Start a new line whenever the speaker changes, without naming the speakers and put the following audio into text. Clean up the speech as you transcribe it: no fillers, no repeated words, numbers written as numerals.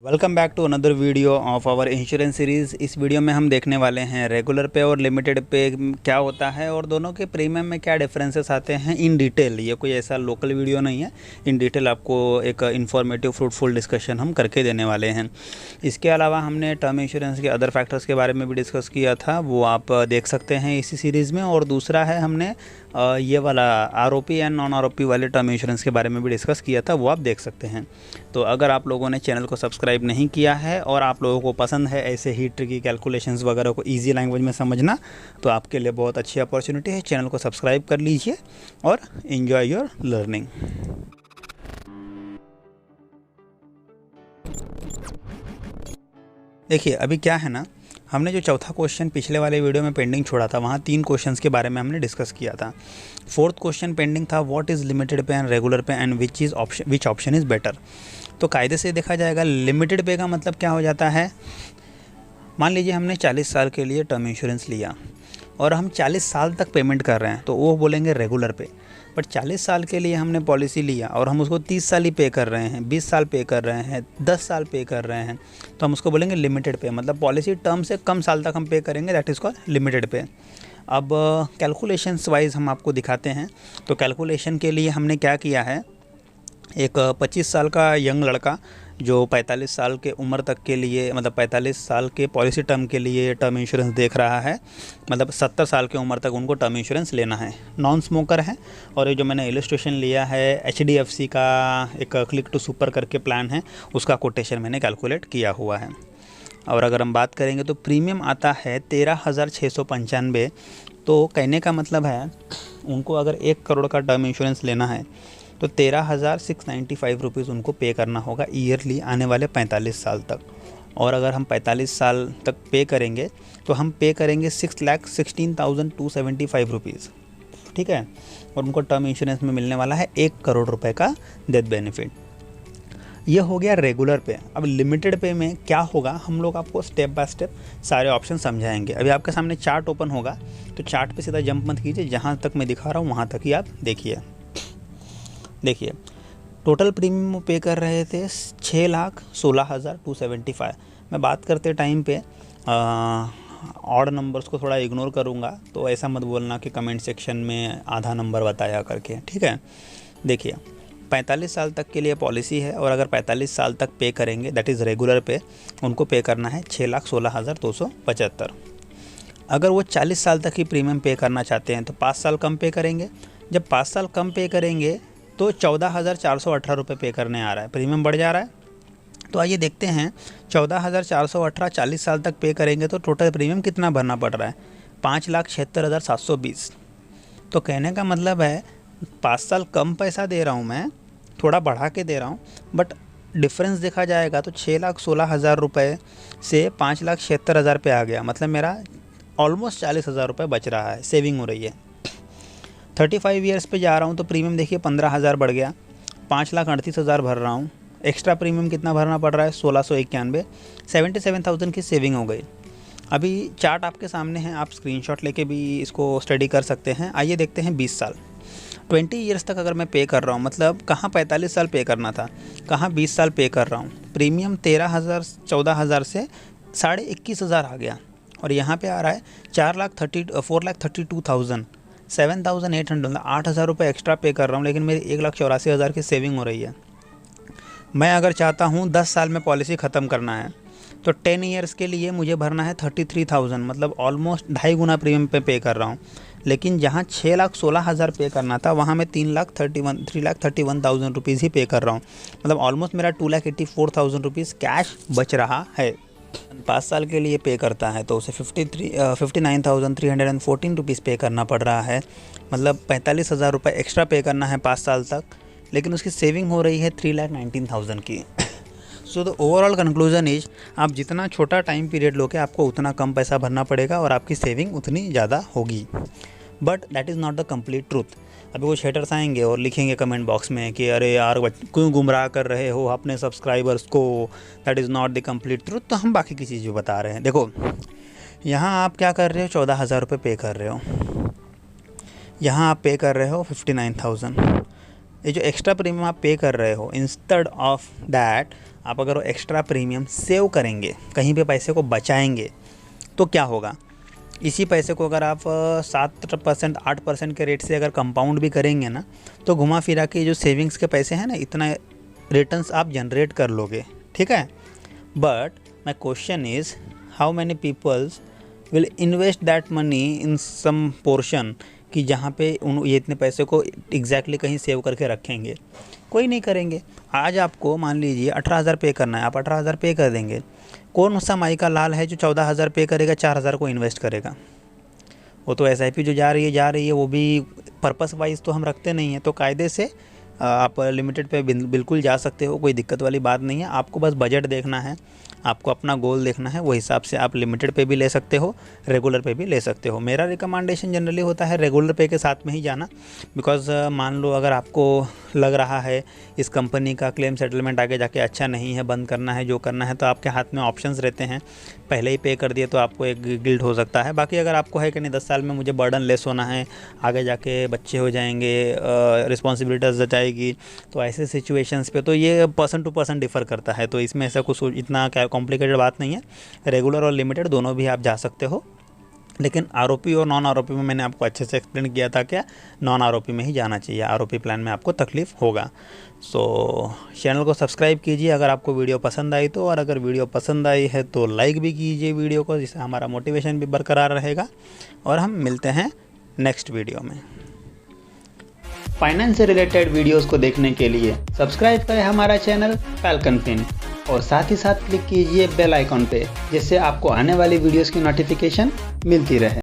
Welcome back to another video of our insurance series. इस video में हम देखने वाले हैं रेगुलर पे और लिमिटेड पे क्या होता है और दोनों के प्रीमियम में क्या डिफरेंसेस आते हैं इन डिटेल। ये कोई ऐसा लोकल वीडियो नहीं है, इन डिटेल आपको एक इन्फॉर्मेटिव फ्रूटफुल डिस्कशन हम करके देने वाले हैं। इसके अलावा हमने टर्म इंश्योरेंस के अदर फैक्टर्स के बारे में भी डिस्कस किया था, वो आप देख सकते हैं इसी सीरीज़ में। और दूसरा है हमने ये वाला आरओपी एंड नॉन आरओपी वाले टर्म इंश्योरेंस के बारे में भी डिस्कस किया था, वो आप देख सकते हैं। तो अगर आप लोगों ने चैनल को सब्सक्राइब नहीं किया है और आप लोगों को पसंद है ऐसे ही ट्रिकी कैलकुलेशंस वगैरह को इजी लैंग्वेज में समझना, तो आपके लिए बहुत अच्छी अपॉर्चुनिटी है। चैनल को सब्सक्राइब कर लीजिए और एंजॉय योर लर्निंग। देखिए अभी क्या है ना, हमने जो चौथा क्वेश्चन पिछले वाले वीडियो में पेंडिंग छोड़ा था, वहाँ 3 क्वेश्चंस के बारे में हमने डिस्कस किया था। फोर्थ क्वेश्चन पेंडिंग था, व्हाट इज़ लिमिटेड पे एंड रेगुलर पे and which option is better. तो कायदे से देखा जाएगा, लिमिटेड पे का मतलब क्या हो जाता है। मान लीजिए हमने 40 साल के लिए टर्म इंश्योरेंस लिया और हम 40 साल तक पेमेंट कर रहे हैं, तो वो बोलेंगे रेगुलर पे। बट 40 साल के लिए हमने पॉलिसी लिया और हम उसको 30 साल ही पे कर रहे हैं, 20 साल पे कर रहे हैं, 10 साल पे कर रहे हैं, तो हम उसको बोलेंगे लिमिटेड पे। मतलब पॉलिसी टर्म से कम साल तक हम पे करेंगे, दैट इज़ कॉल्ड लिमिटेड पे। अब कैलकुलेशंस वाइज हम आपको दिखाते हैं। तो कैलकुलेशन के लिए हमने क्या किया है, एक 25 साल का यंग लड़का जो 45 साल के उम्र तक के लिए, मतलब 45 साल के पॉलिसी टर्म के लिए टर्म इंश्योरेंस देख रहा है, मतलब 70 साल की उम्र तक उनको टर्म इंश्योरेंस लेना है, नॉन स्मोकर है। और ये जो मैंने इलस्ट्रेशन लिया है HDFC का एक क्लिक टू सुपर करके प्लान है, उसका कोटेशन मैंने कैलकुलेट किया हुआ है। और अगर हम बात करेंगे तो प्रीमियम आता है 13,695। तो कहने का मतलब है उनको अगर 1 करोड़ का टर्म इंश्योरेंस लेना है तो 13,695 रुपीज़ उनको पे करना होगा ईयरली आने वाले 45 साल तक। और अगर हम 45 साल तक पे करेंगे तो हम पे करेंगे 6,16,275 रुपीज़, ठीक है। और उनको टर्म इंश्योरेंस में मिलने वाला है 1 करोड़ रुपए का डेथ बेनिफिट। ये हो गया रेगुलर पे। अब लिमिटेड पे में क्या होगा, हम लोग आपको स्टेप बाय स्टेप सारे ऑप्शन समझाएंगे। अभी आपके सामने चार्ट ओपन होगा, तो चार्ट पे सीधा जंप मत कीजिए, जहाँ तक मैं दिखा रहा हूँ वहाँ तक ही आप देखिए। टोटल प्रीमियम पे कर रहे थे 6,16,275। मैं बात करते टाइम पे ऑड नंबर्स को थोड़ा इग्नोर करूँगा, तो ऐसा मत बोलना कि कमेंट सेक्शन में आधा नंबर बताया करके, ठीक है। देखिए 45 साल तक के लिए पॉलिसी है और अगर 45 साल तक पे करेंगे, दैट इज़ रेगुलर पे, उनको पे करना है 6,16,275। अगर वो 40 साल तक ही प्रीमियम पे करना चाहते हैं तो 5 साल कम पे करेंगे। जब 5 साल कम पे करेंगे तो 14,418 रुपये पे करने आ रहा है, प्रीमियम बढ़ जा रहा है। तो आइए देखते हैं 14,418 40 साल तक पे करेंगे तो टोटल प्रीमियम कितना भरना पड़ रहा है, 5,76,720। तो कहने का मतलब है 5 साल कम पैसा दे रहा हूँ मैं, थोड़ा बढ़ा के दे रहा हूँ, बट डिफरेंस देखा जाएगा तो 6,16,000 रुपये से 5,76,000 पे आ गया। मतलब मेरा ऑलमोस्ट 40,000 रुपये बच रहा है, सेविंग हो रही है। 35 ईयर्स पे जा रहा हूँ तो प्रीमियम देखिए 15,000 बढ़ गया, 5,38,000 भर रहा हूँ। एक्स्ट्रा प्रीमियम कितना भरना पड़ रहा है, 1,691, 77,000 की सेविंग हो गई। अभी चार्ट आपके सामने है, आप स्क्रीनशॉट लेके भी इसको स्टडी कर सकते हैं। आइए देखते हैं 20 साल, 20 ईयर्स तक अगर मैं पे कर रहा हूँ, मतलब कहाँ 45 साल पे करना था, कहाँ 20 साल पे कर रहा हूँ। प्रीमियम 13,000 14,000 से 21,500 आ गया और यहाँ पे आ रहा है 4,32,000, 7,800, 8,000 रुपये एक्स्ट्रा पे कर रहा हूँ, लेकिन मेरी 1,84,000 की सेविंग हो रही है। मैं अगर चाहता हूँ 10 साल में पॉलिसी ख़त्म करना है तो 10 ईयर्स के लिए मुझे भरना है 33,000, मतलब ऑलमोस्ट 2.5 गुना प्रीमियम पे कर रहा हूँ। लेकिन जहाँ 6,16,000 पे करना था वहाँ मैं 3,31,000 रुपीज़ ही पे कर रहा हूँ। मतलब ऑलमोस्ट मेरा 2,84,000 रुपीज़ कैश बच रहा है। 5 साल के लिए पे करता है तो उसे 59,314 रुपीज़ पे करना पड़ रहा है। मतलब 45,000 रुपये एक्स्ट्रा पे करना है 5 साल तक, लेकिन उसकी सेविंग हो रही है 3,19,000 की। So the overall conclusion is, आप जितना छोटा टाइम पीरियड लोगे आपको उतना कम पैसा भरना पड़ेगा और आपकी सेविंग उतनी ज़्यादा होगी। But that is not the complete truth. अभी कुछ हेटर्स आएंगे और लिखेंगे कमेंट बॉक्स में कि अरे यार क्यों गुमराह कर रहे हो अपने सब्सक्राइबर्स को, that is not the complete truth. तो हम बाकी की चीज़ बता रहे हैं। देखो यहाँ आप क्या कर रहे हो, 14,000 रुपये पे कर रहे हो, यहाँ आप पे कर रहे हो 59,000, ये जो एक्स्ट्रा प्रीमियम आप पे कर रहे हो, इंस्टेड ऑफ दैट आप अगर वो एक्स्ट्रा प्रीमियम सेव करेंगे, कहीं पे पैसे को बचाएंगे, तो क्या होगा, इसी पैसे को अगर आप 7% 8% के रेट से अगर कंपाउंड भी करेंगे ना, तो घुमा फिरा के जो सेविंग्स के पैसे हैं ना, इतना रिटर्न्स आप जनरेट कर लोगे, ठीक है। But my question is how many peoples will invest that money in some portion, कि जहाँ पे ये इतने पैसे को एग्जैक्टली कहीं सेव करके रखेंगे, कोई नहीं करेंगे। आज आपको मान लीजिए 18,000 पे करना है, आप 18,000 पे कर देंगे। कौन सा माई का लाल है जो 14,000 पे करेगा, 4,000 को इन्वेस्ट करेगा? वो तो SIP जो जा रही है वो भी पर्पस वाइज तो हम रखते नहीं हैं। तो कायदे से आप लिमिटेड पे बिल्कुल जा सकते हो, कोई दिक्कत वाली बात नहीं है। आपको बस बजट देखना है, आपको अपना गोल देखना है, वो हिसाब से आप लिमिटेड पे भी ले सकते हो, रेगुलर पे भी ले सकते हो। मेरा रिकमेंडेशन जनरली होता है रेगुलर पे के साथ में ही जाना, बिकॉज़ मान लो अगर आपको लग रहा है इस कंपनी का क्लेम सेटलमेंट आगे जाके अच्छा नहीं है, बंद करना है, जो करना है, तो आपके हाथ में ऑप्शंस रहते हैं। पहले ही पे कर दिए तो आपको एक गिल्ट हो सकता है। बाकी अगर आपको है कि नहीं 10 साल में मुझे बर्डन लेस होना है, आगे जाके बच्चे हो जाएंगे, रिस्पॉन्सिबिलिटीज जाएगी, तो ऐसे सिचुएशंस पे तो ये पर्सन टू पर्सन डिफ़र करता है। तो इसमें ऐसा कुछ इतना कॉम्प्लिकेटेड बात नहीं है। रेगुलर और लिमिटेड दोनों भी आप जा सकते हो, लेकिन ROP और नॉन ROP में मैंने आपको अच्छे से एक्सप्लेन किया था क्या नॉन ROP में ही जाना चाहिए, ROP प्लान में आपको तकलीफ़ होगा। सो चैनल को सब्सक्राइब कीजिए अगर आपको वीडियो पसंद आई तो, और अगर वीडियो पसंद आई है तो लाइक भी कीजिए वीडियो को, जिससे हमारा मोटिवेशन भी बरकरार रहेगा। और हम मिलते हैं नेक्स्ट वीडियो में। फाइनेंस से रिलेटेड वीडियोस को देखने के लिए सब्सक्राइब करें हमारा चैनल फैल्कन फिन, और साथ ही साथ क्लिक कीजिए बेल आइकॉन पे, जिससे आपको आने वाली वीडियोस की नोटिफिकेशन मिलती रहे।